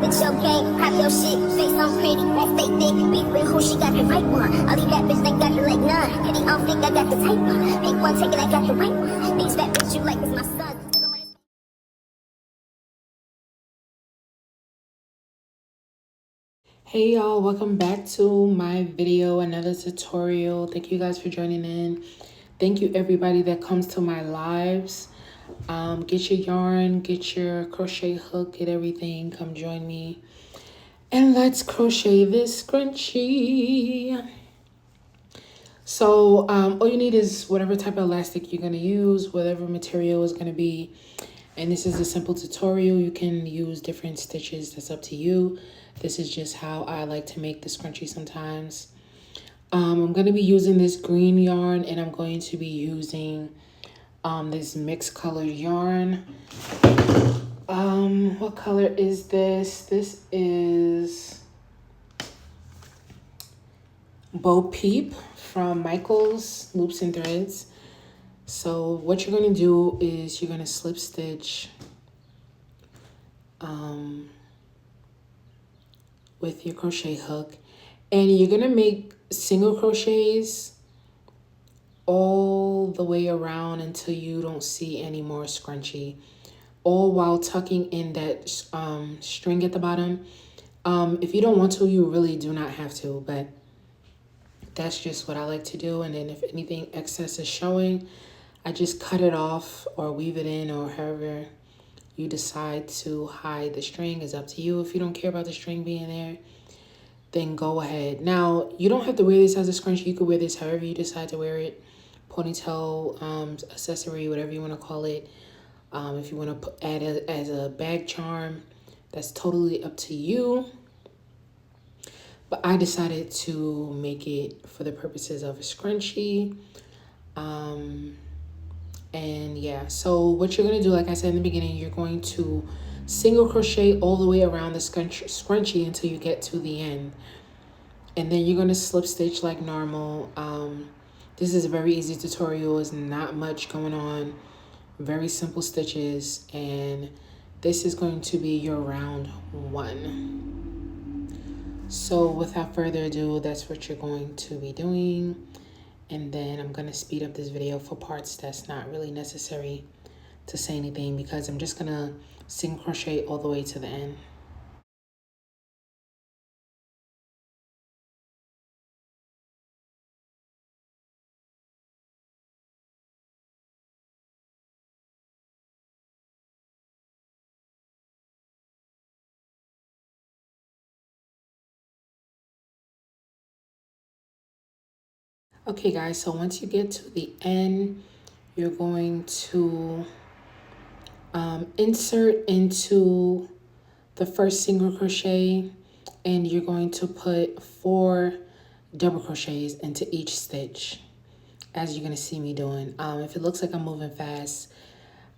with your game, pop your shit, face on pretty, let's stay thick, beef with who she got the right one. All these bad bitches ain't got the like none, and they all think I got the type one. Pick one, take it, I got the right one. These bad bitches you like is my son. Hey y'all, welcome back to my video, another tutorial. Thank you guys for joining in. Thank you everybody that comes to my lives. Get your yarn, get your crochet hook, get everything. Come join me and let's crochet this scrunchie. So all you need is whatever type of elastic you're going to use, whatever material is going to be. And this is a simple tutorial. You can use different stitches. That's up to you. This is just how I like to make the scrunchie sometimes. I'm going to be using this green yarn, and I'm going to be using this mixed colored yarn. What color is this? This is Bo Peep from Michael's Loops and Threads. So what you're going to do is you're going to slip stitch with your crochet hook, and you're going to make single crochets all the way around until you don't see any more scrunchie, all while tucking in that string at the bottom. If you don't want to, you really do not have to, but that's just what I like to do. And then if anything excess is showing, I just cut it off or weave it in, or however you decide to hide the string is up to you. If you don't care about the string being there, then go ahead. Now, you don't have to wear this as a scrunchie. You could wear this however you decide to wear it. Ponytail, accessory, whatever you want to call it. If you want to add it as a bag charm, that's totally up to you. But I decided to make it for the purposes of a scrunchie. And yeah, so what you're going to do, like I said in the beginning, you're going to single crochet all the way around the scrunchie until you get to the end. And then you're going to slip stitch like normal. This is a very easy tutorial. There's not much going on. Very simple stitches. And this is going to be your round 1. So without further ado, that's what you're going to be doing. And then I'm going to speed up this video for parts that's not really necessary to say anything, because I'm just going to single crochet all the way to the end. Okay guys, so once you get to the end, you're going to insert into the first single crochet, and you're going to put 4 double crochets into each stitch, as you're going to see me doing. If it looks like I'm moving fast,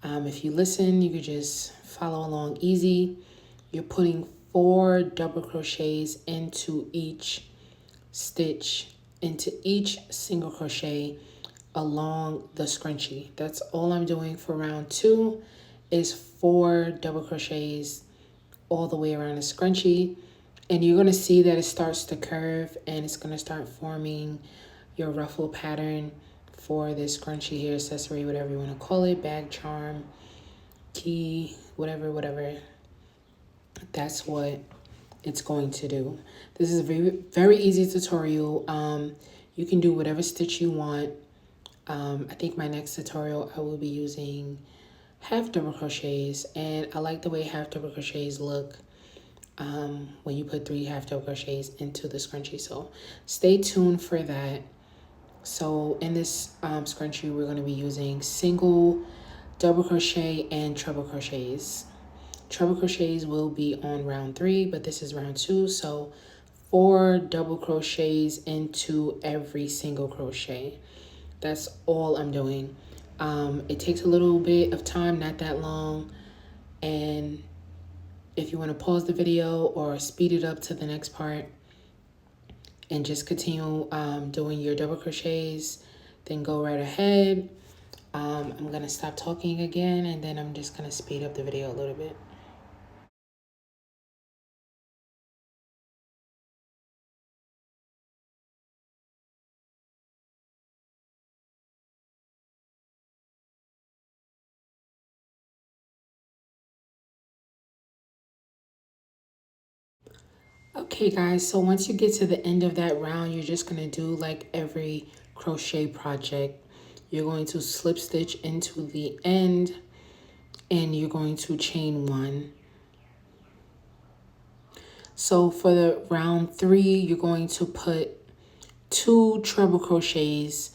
if you listen, you could just follow along easy. You're putting 4 double crochets into each stitch, into each single crochet along the scrunchie. That's all I'm doing for round 2, is 4 double crochets all the way around the scrunchie. And you're going to see that it starts to curve, and it's going to start forming your ruffle pattern for this scrunchie here, accessory, whatever you want to call it, bag charm, key, whatever. That's what it's going to do. This is a very easy tutorial. You can do whatever stitch you want. I think my next tutorial I will be using half double crochets, and I like the way half double crochets look when you put 3 half double crochets into the scrunchie. So stay tuned for that. So in this scrunchie, we're going to be using single, double crochet, and treble crochets. Treble crochets will be on round 3, but this is round 2. So 4 double crochets into every single crochet. That's all I'm doing. It takes a little bit of time, not that long. And if you want to pause the video or speed it up to the next part and just continue doing your double crochets, then go right ahead. I'm going to stop talking again, and then I'm just going to speed up the video a little bit. Okay guys, so once you get to the end of that round, you're just going to do like every crochet project. You're going to slip stitch into the end and you're going to chain one. So for the round 3, you're going to put 2 treble crochets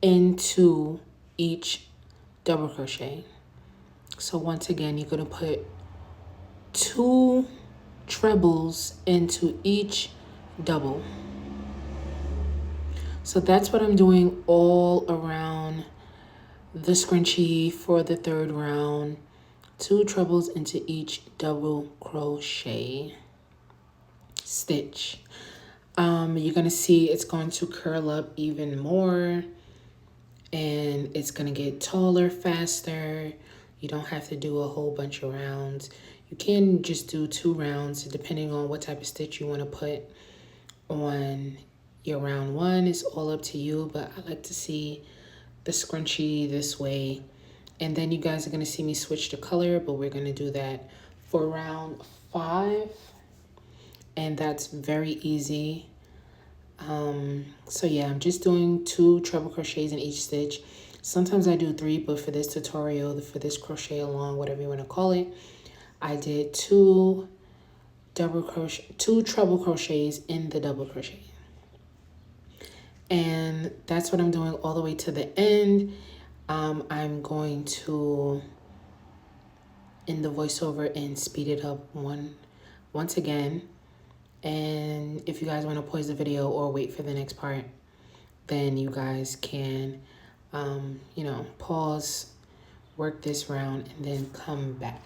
into each double crochet. So once again, you're going to put 2 trebles into each double. So that's what I'm doing all around the scrunchie for the 3rd round. 2 trebles into each double crochet stitch. You're gonna see it's going to curl up even more and it's gonna get taller faster. You don't have to do a whole bunch of rounds. You can just do 2 rounds depending on what type of stitch you want to put on your round 1. It's all up to you, but I like to see the scrunchie this way. And then you guys are going to see me switch the color, but we're going to do that for round 5. And that's very easy. So yeah, I'm just doing 2 treble crochets in each stitch. Sometimes I do 3, but for this tutorial, for this crochet along, whatever you want to call it, I did 2 treble crochets in the double crochet. And that's what I'm doing all the way to the end. I'm going to in the voiceover and speed it up once again. And if you guys want to pause the video or wait for the next part, then you guys can, pause, work this round, and then come back.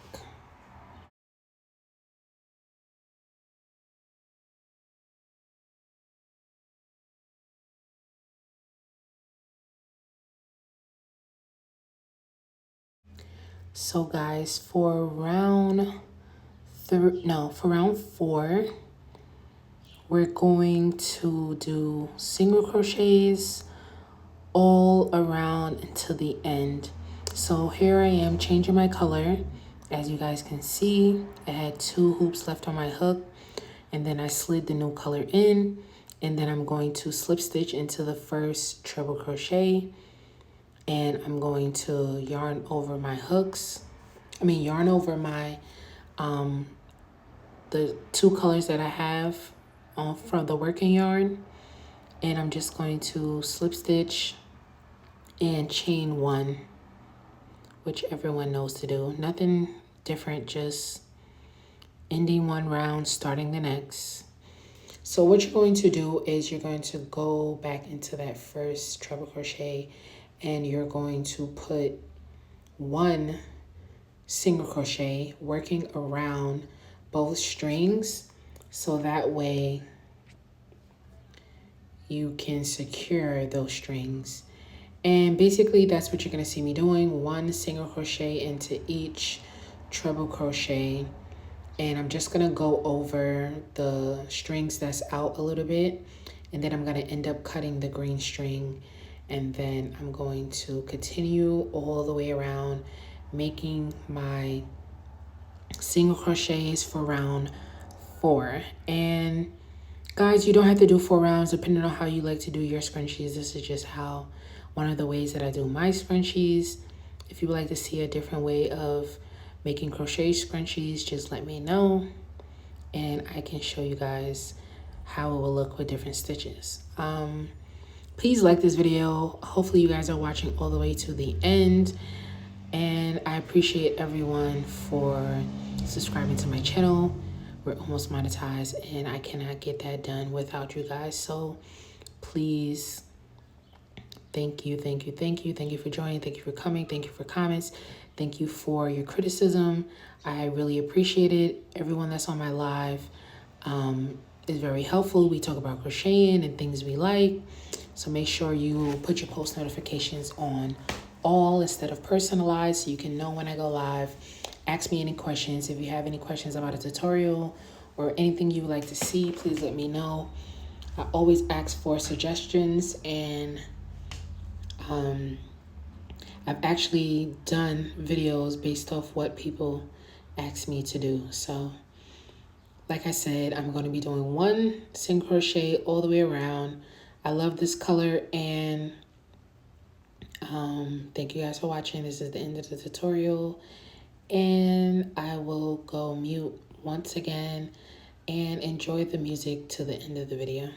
So guys, for round 4, we're going to do single crochets all around until the end. So here I am changing my color. As you guys can see, I had 2 hoops left on my hook, and then I slid the new color in, and then I'm going to slip stitch into the first treble crochet, and I'm going to yarn over my yarn over my the 2 colors that I have from the working yarn, and I'm just going to slip stitch and chain 1, which everyone knows to do. Nothing different, just ending one round, starting the next. So what you're going to do is you're going to go back into that first treble crochet and you're going to put 1 single crochet working around both strings, so that way you can secure those strings. And basically that's what you're going to see me doing, 1 single crochet into each treble crochet, and I'm just going to go over the strings that's out a little bit, and then I'm going to end up cutting the green string, and then I'm going to continue all the way around making my single crochets for round 4. And guys, you don't have to do 4 rounds depending on how you like to do your scrunchies. This is just one of the ways that I do my scrunchies. If you would like to see a different way of making crochet scrunchies, just let me know and I can show you guys how it will look with different stitches. Please like this video. Hopefully you guys are watching all the way to the end, and I appreciate everyone for subscribing to my channel. We're almost monetized and I cannot get that done without you guys, so please, thank you for joining, thank you for coming, thank you for comments, thank you for your criticism. I really appreciate it. Everyone that's on my live is very helpful. We talk about crocheting and things we like, so make sure you put your post notifications on all instead of personalized so you can know when I go live. Ask me any questions. If you have any questions about a tutorial or anything you would like to see, please let me know. I always ask for suggestions, and I've actually done videos based off what people ask me to do. So like I said, I'm going to be doing one single crochet all the way around. I love this color, and thank you guys for watching. This is the end of the tutorial, and I will go mute once again and enjoy the music to the end of the video.